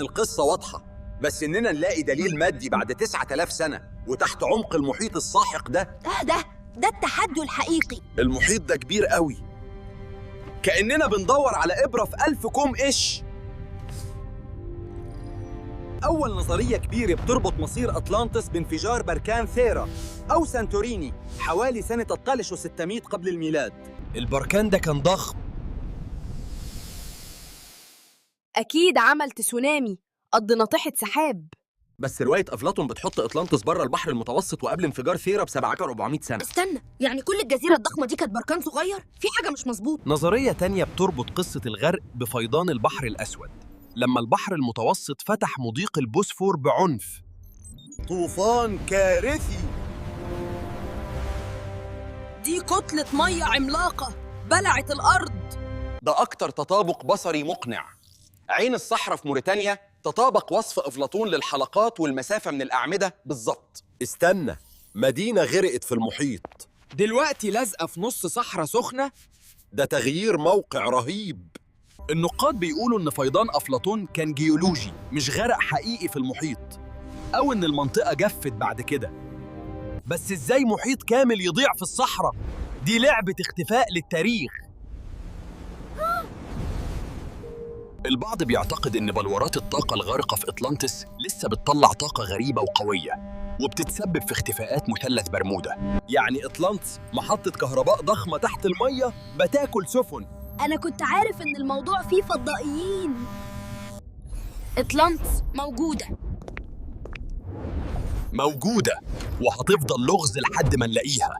القصة واضحة، بس إننا نلاقي دليل مادي بعد 9000 سنة وتحت عمق المحيط الساحق ده التحدي الحقيقي. المحيط ده كبير قوي، كأننا بندور على إبرة في 1000 كوم قش. أول نظرية كبيرة بتربط مصير أطلانتس بانفجار بركان ثيرا أو سانتوريني حوالي سنة 13600 قبل الميلاد. البركان ده كان ضخم، أكيد عمل تسونامي قد ناطحة سحاب. بس رواية أفلاطون بتحط أطلانتس بره البحر المتوسط وقبل انفجار ثيرا ب7400 سنة. استنى، يعني كل الجزيرة الضخمة دي كانت بركان صغير؟ في حاجة مش مظبوط. نظرية تانية بتربط قصة الغرق بفيضان البحر الأسود لما البحر المتوسط فتح مضيق البوسفور بعنف. طوفان كارثي. دي كتلة مية عملاقة بلعت الأرض. ده أكتر تطابق بصري مقنع. عين الصحراء في موريتانيا تطابق وصف أفلاطون للحلقات والمسافة من الأعمدة بالظبط. استنى، مدينة غرقت في المحيط، دلوقتي لازقة في نص صحراء سخنة. ده تغيير موقع رهيب. النقاد بيقولوا إن فيضان أفلاطون كان جيولوجي مش غرق حقيقي في المحيط، أو إن المنطقة جفت بعد كده. بس إزاي محيط كامل يضيع في الصحراء؟ دي لعبة اختفاء للتاريخ. البعض بيعتقد إن بلورات الطاقة الغارقة في أطلانتس لسه بتطلع طاقة غريبة وقوية وبتتسبب في اختفاءات مثلث برمودا. يعني أطلانتس محطة كهرباء ضخمة تحت المية بتاكل سفن. أنا كنت عارف إن الموضوع فيه فضائيين. أطلانتس موجودة وهتفضل لغز لحد ما نلاقيها.